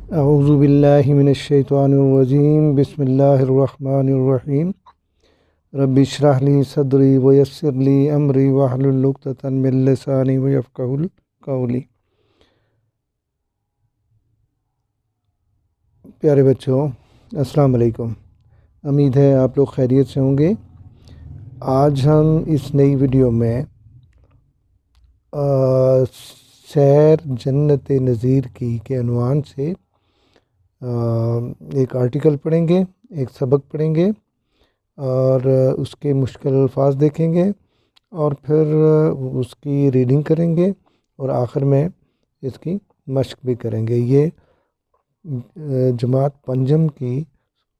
اعوذ باللہ من الشیطان الرجیم بسم اللہ الرحمن الرحیم رب اشرح لی صدری ویسر لی امری واحلل عقدۃ من لسانی یفقهوا قولی۔ پیارے بچوں، السلام علیکم۔ امید ہے آپ لوگ خیریت سے ہوں گے۔ آج ہم اس نئی ویڈیو میں سیر جنت نظیر کی کے عنوان سے ایک آرٹیکل پڑھیں گے، ایک سبق پڑھیں گے اور اس کے مشکل الفاظ دیکھیں گے اور پھر اس کی ریڈنگ کریں گے اور آخر میں اس کی مشق بھی کریں گے۔ یہ جماعت پنجم کی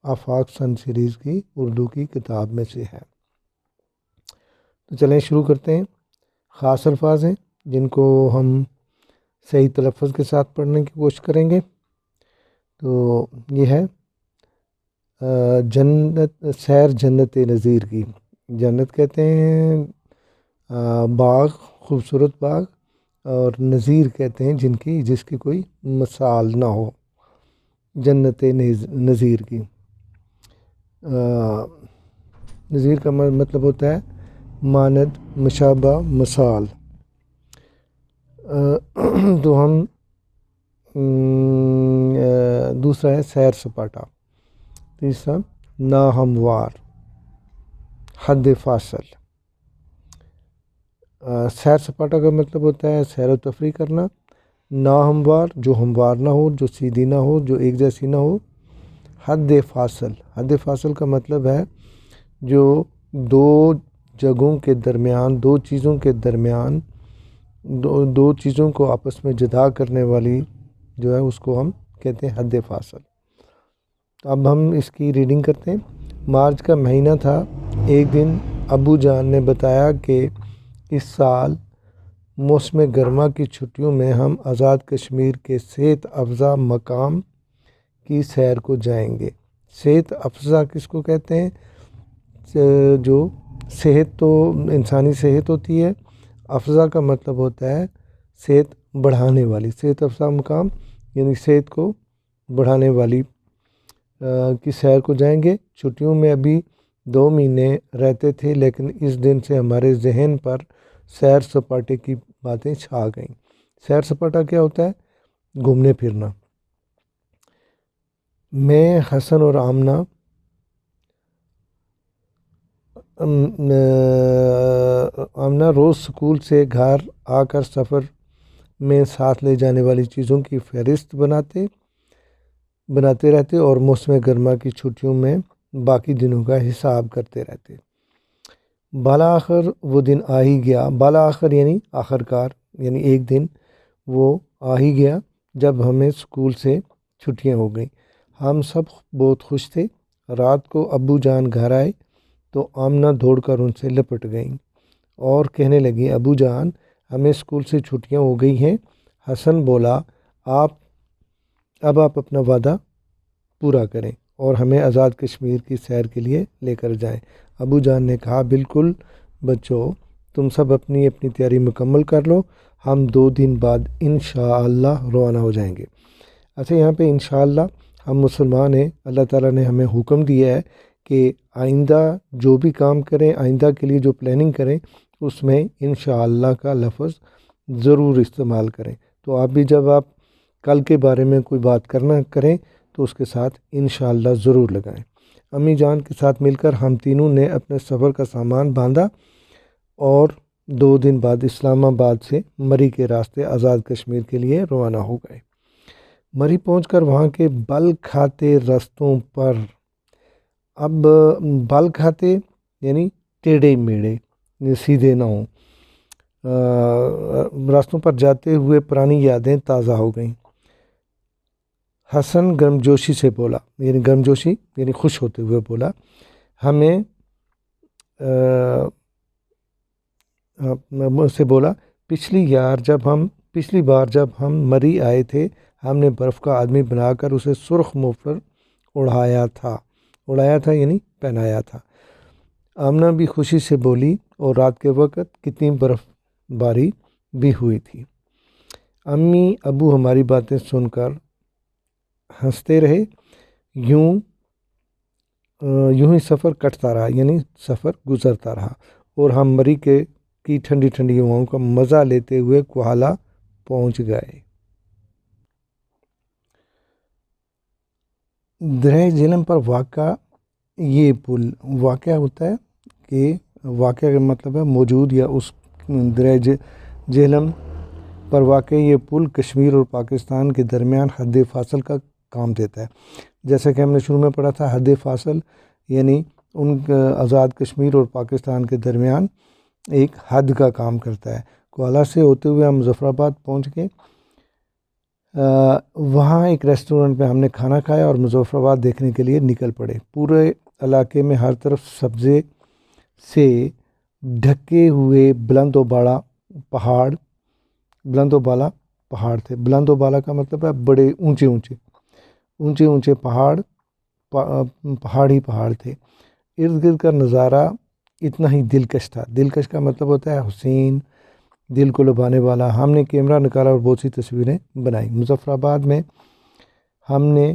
آفاق سن سیریز کی اردو کی کتاب میں سے ہے۔ تو چلیں شروع کرتے ہیں۔ خاص الفاظ ہیں جن کو ہم صحیح تلفظ کے ساتھ پڑھنے کی کوشش کریں گے۔ تو یہ ہے سیر جنت نظیر کی۔ جنت کہتے ہیں باغ، خوبصورت باغ، اور نظیر کہتے ہیں جس کی کوئی مثال نہ ہو، جنت نظیر کی۔ نظیر کا مطلب ہوتا ہے مانند، مشابہ، مثال۔ تو ہم دوسرا ہے سیر سپاٹا، تیسرا ناہموار، حد فاصل۔ سیر سپاٹا کا مطلب ہوتا ہے سیر و تفریح کرنا، ناہموار جو ہموار نہ ہو، جو سیدھی نہ ہو، جو ایک جیسی نہ ہو۔ حد فاصل، حد فاصل کا مطلب ہے جو دو جگہوں کے درمیان، دو چیزوں کے درمیان، دو چیزوں کو آپس میں جدا کرنے والی جو ہے اس کو ہم کہتے ہیں حد فاصل۔ اب ہم اس کی ریڈنگ کرتے ہیں۔ مارچ کا مہینہ تھا۔ ایک دن ابو جان نے بتایا کہ اس سال موسم گرما کی چھٹیوں میں ہم آزاد کشمیر کے صحت افزا مقام کی سیر کو جائیں گے۔ صحت افزا کس کو کہتے ہیں؟ جو صحت تو انسانی صحت ہوتی ہے، افزا کا مطلب ہوتا ہے صحت بڑھانے والی۔ صحت افزا مقام یعنی صحت کو بڑھانے والی کی سیر کو جائیں گے۔ چھٹیوں میں ابھی 2 مہینے رہتے تھے، لیکن اس دن سے ہمارے ذہن پر سیر سپاٹے کی باتیں چھا گئیں۔ سیر سپاٹا کیا ہوتا ہے؟ گھومنے پھرنا۔ میں، حسن اور آمنہ روز سکول سے گھر آ کر سفر میں ساتھ لے جانے والی چیزوں کی فہرست بناتے رہتے اور موسم گرما کی چھٹیوں میں باقی دنوں کا حساب کرتے رہتے۔ بالآخر وہ دن آ ہی گیا۔ بالآخر یعنی آخر کار، یعنی ایک دن وہ آ ہی گیا جب ہمیں اسکول سے چھٹیاں ہو گئیں۔ ہم سب بہت خوش تھے۔ رات کو ابو جان گھر آئے تو آمنہ دوڑ کر ان سے لپٹ گئیں اور کہنے لگیں، ابو جان ہمیں اسکول سے چھٹیاں ہو گئی ہیں۔ حسن بولا، اب آپ اپنا وعدہ پورا کریں اور ہمیں آزاد کشمیر کی سیر کے لیے لے کر جائیں۔ ابو جان نے کہا، بالکل بچوں، تم سب اپنی اپنی تیاری مکمل کر لو، ہم 2 دن بعد انشاءاللہ روانہ ہو جائیں گے۔ اچھا، یہاں پہ انشاءاللہ ہم مسلمان ہیں، اللہ تعالیٰ نے ہمیں حکم دیا ہے کہ آئندہ جو بھی کام کریں، آئندہ کے لیے جو پلاننگ کریں، اس میں انشاءاللہ کا لفظ ضرور استعمال کریں۔ تو آپ بھی جب آپ کل کے بارے میں کوئی بات کریں تو اس کے ساتھ انشاءاللہ ضرور لگائیں۔ امی جان کے ساتھ مل کر ہم تینوں نے اپنے سفر کا سامان باندھا اور 2 دن بعد اسلام آباد سے مری کے راستے آزاد کشمیر کے لیے روانہ ہو گئے۔ مری پہنچ کر وہاں کے بل کھاتے رستوں پر، اب بل کھاتے یعنی ٹیڑھے میڑھے، سیدھے نہ ہوں، راستوں پر جاتے ہوئے پرانی یادیں تازہ ہو گئیں۔ حسن گرمجوشی سے بولا، یعنی گرمجوشی یعنی خوش ہوتے ہوئے بولا، ہمیں سے بولا، پچھلی بار جب ہم مری آئے تھے، ہم نے برف کا آدمی بنا کر اسے سرخ مفلر اڑایا تھا یعنی پہنایا تھا۔ آمنہ بھی خوشی سے بولی، اور رات کے وقت کتنی برف باری بھی ہوئی تھی۔ امی ابو ہماری باتیں سن کر ہنستے رہے، یوں ہی سفر کٹتا رہا، یعنی سفر گزرتا رہا، اور ہم مری کی ٹھنڈی ٹھنڈی ہواؤں کا مزہ لیتے ہوئے کوہالہ پہنچ گئے۔ درہ جہلم پر واقع یہ پل واقع ہوتا ہے کہ واقع کا مطلب ہے موجود، یا اس درہ جہلم پر واقع یہ پل کشمیر اور پاکستان کے درمیان حد فاصل کا کام دیتا ہے۔ جیسا کہ ہم نے شروع میں پڑھا تھا، حد فاصل یعنی ان آزاد کشمیر اور پاکستان کے درمیان ایک حد کا کام کرتا ہے۔ کوہالہ سے ہوتے ہوئے ہم مظفر آباد پہنچ گئے۔ وہاں ایک ریسٹورنٹ میں ہم نے کھانا کھایا اور مظفر آباد دیکھنے کے لیے نکل پڑے۔ پورے علاقے میں ہر طرف سبزے سے ڈھکے ہوئے بلند و بالا پہاڑ تھے۔ بلند و بالا کا مطلب ہے بڑے اونچے پہاڑ تھے۔ ارد گرد کا نظارہ اتنا ہی دلکش تھا۔ دلکش کا مطلب ہوتا ہے حسین، دل کو لبھانے والا۔ ہم نے کیمرہ نکالا اور بہت سی تصویریں بنائی۔ مظفر آباد میں ہم نے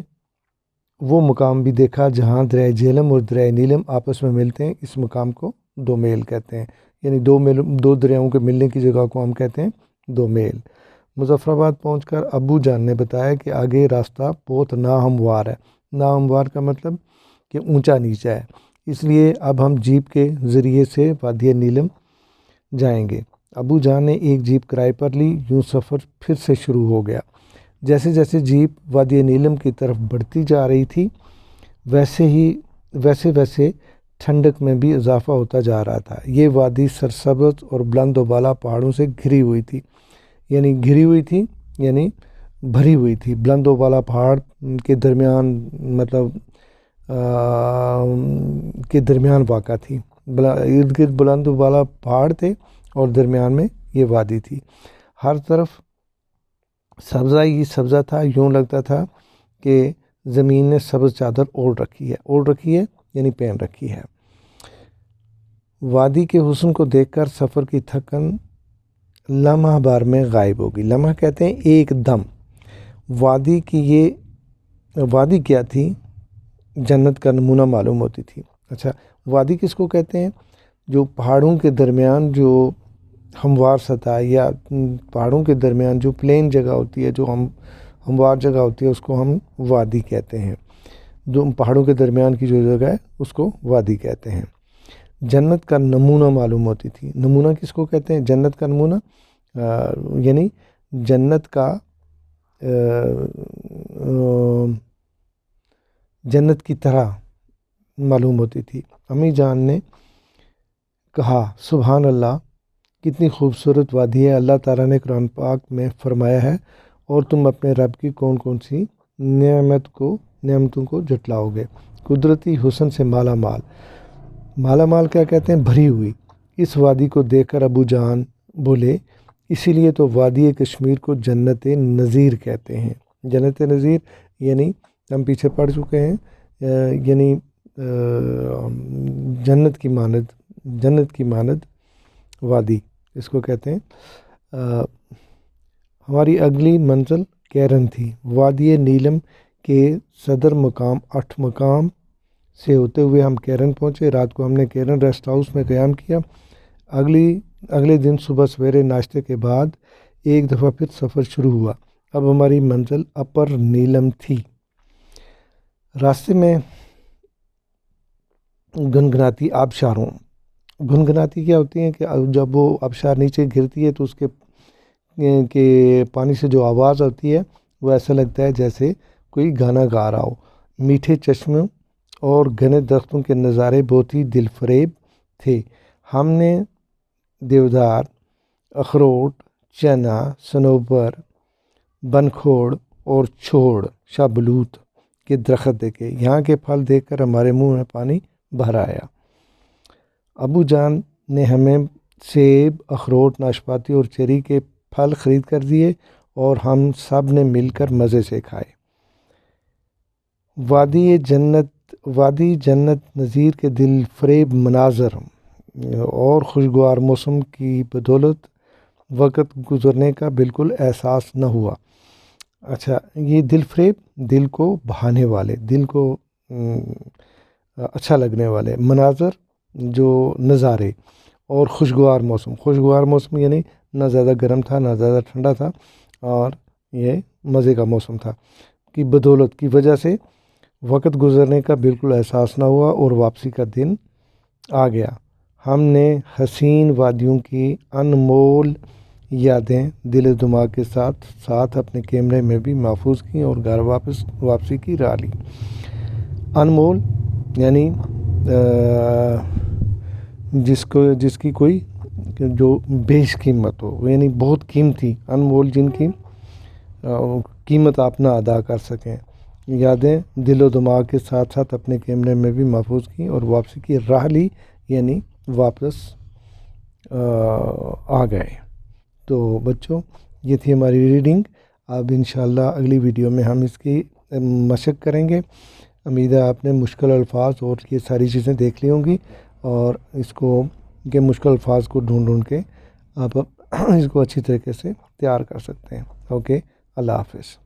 وہ مقام بھی دیکھا جہاں درہ جہلم اور درہ نیلم آپس میں ملتے ہیں۔ اس مقام کو دو میل کہتے ہیں، یعنی دو دریاؤں کے ملنے کی جگہ کو ہم کہتے ہیں دو میل۔ مظفر آباد پہنچ کر ابو جان نے بتایا کہ آگے راستہ بہت ناہموار ہے۔ ناہموار کا مطلب کہ اونچا نیچا ہے، اس لیے اب ہم جیپ کے ذریعے سے وادی نیلم جائیں گے۔ ابو جان نے ایک جیپ کرائے پر لی، یوں سفر پھر سے شروع ہو گیا۔ جیسے جیسے جیپ وادی نیلم کی طرف بڑھتی جا رہی تھی، ویسے ٹھنڈک میں بھی اضافہ ہوتا جا رہا تھا۔ یہ وادی سرسبز اور بلند و بالا پہاڑوں سے گھری ہوئی تھی، یعنی بھری ہوئی تھی۔ بلند و بالا پہاڑ کے درمیان واقع تھی۔ ارد گرد بلند و بالا پہاڑ تھے اور درمیان میں یہ وادی تھی۔ ہر طرف سبزہ ہی سبزہ تھا، یوں لگتا تھا کہ زمین نے سبز چادر اوڑھ رکھی ہے یعنی پہن رکھی ہے۔ وادی کے حسن کو دیکھ کر سفر کی تھکن لمحہ بھر میں غائب ہوگی۔ لمحہ کہتے ہیں ایک دم۔ وادی کیا تھی؟ جنت کا نمونہ معلوم ہوتی تھی۔ اچھا، وادی کس کو کہتے ہیں؟ جو پہاڑوں کے درمیان جو ہموار سطح یا پہاڑوں کے درمیان جو پلین جگہ ہوتی ہے، جو ہموار جگہ ہوتی ہے، اس کو ہم وادی کہتے ہیں۔ جو پہاڑوں کے درمیان کی جو جگہ ہے اس کو وادی کہتے ہیں۔ جنت کا نمونہ معلوم ہوتی تھی۔ نمونہ کس کو کہتے ہیں؟ جنت کا نمونہ یعنی جنت کی طرح معلوم ہوتی تھی۔ امی جان نے کہا، سبحان اللہ، کتنی خوبصورت وادی ہے۔ اللہ تعالیٰ نے قرآن پاک میں فرمایا ہے، اور تم اپنے رب کی کون کون سی نعمتوں کو جھٹلاؤ گے۔ قدرتی حسن سے مالا مال کیا کہتے ہیں؟ بھری ہوئی۔ اس وادی کو دیکھ کر ابو جان بولے، اسی لیے تو وادی کشمیر کو جنت نظیر کہتے ہیں۔ جنت نظیر یعنی ہم پیچھے پڑھ چکے ہیں، یعنی جنت کی ماند وادی اس کو کہتے ہیں۔ ہماری اگلی منزل کیرن تھی۔ وادی نیلم کے صدر مقام 8 مقام سے ہوتے ہوئے ہم کیرن پہنچے۔ رات کو ہم نے کیرن ریسٹ ہاؤس میں قیام کیا۔ اگلے دن صبح سویرے ناشتے کے بعد ایک دفعہ پھر سفر شروع ہوا۔ اب ہماری منزل اپر نیلم تھی۔ راستے میں گنگناتی کیا ہوتی ہیں کہ جب وہ آبشار نیچے گرتی ہے تو اس کے پانی سے جو آواز آتی ہے وہ ایسا لگتا ہے جیسے کوئی گانا گا رہا ہو۔ میٹھے چشموں اور گھنے درختوں کے نظارے بہت ہی دل فریب تھے۔ ہم نے دیودار، اخروٹ، چنا، سنوبر، بنکھوڑ اور چھوڑ شابلوت کے درخت دیکھے۔ یہاں کے پھل دیکھ کر ہمارے منہ میں پانی بھر آیا۔ ابو جان نے ہمیں سیب، اخروٹ، ناشپاتی اور چیری کے پھل خرید کر دیے اور ہم سب نے مل کر مزے سے کھائے۔ وادی جنت نظیر کے دل فریب مناظر اور خوشگوار موسم کی بدولت وقت گزرنے کا بالکل احساس نہ ہوا۔ اچھا، یہ دل فریب، دل کو بہانے والے، دل کو اچھا لگنے والے مناظر، جو نظارے، اور خوشگوار موسم، خوشگوار موسم یعنی نہ زیادہ گرم تھا نہ زیادہ ٹھنڈا تھا، اور یہ مزے کا موسم تھا، کی بدولت کی وجہ سے وقت گزرنے کا بالکل احساس نہ ہوا اور واپسی کا دن آ گیا۔ ہم نے حسین وادیوں کی انمول یادیں دل و دماغ کے ساتھ ساتھ اپنے کیمرے میں بھی محفوظ کی اور گھر واپسی کی راہ لی۔ انمول یعنی جس کی کوئی جو بیش قیمت ہو، یعنی بہت قیمتی، انمول جن کی قیمت آپ نہ ادا کر سکیں۔ یادیں دل و دماغ کے ساتھ ساتھ اپنے کیمرے میں بھی محفوظ کی اور واپسی کی راہ لی، یعنی واپس آ گئے۔ تو بچوں، یہ تھی ہماری ریڈنگ۔ اب انشاءاللہ اگلی ویڈیو میں ہم اس کی مشق کریں گے۔ امید ہے آپ نے مشکل الفاظ اور یہ ساری چیزیں دیکھ لی ہوں گی، اور اس کو کہ مشکل الفاظ کو ڈھونڈ کے آپ اس کو اچھی طریقے سے تیار کر سکتے ہیں۔ اوکے، اللہ حافظ۔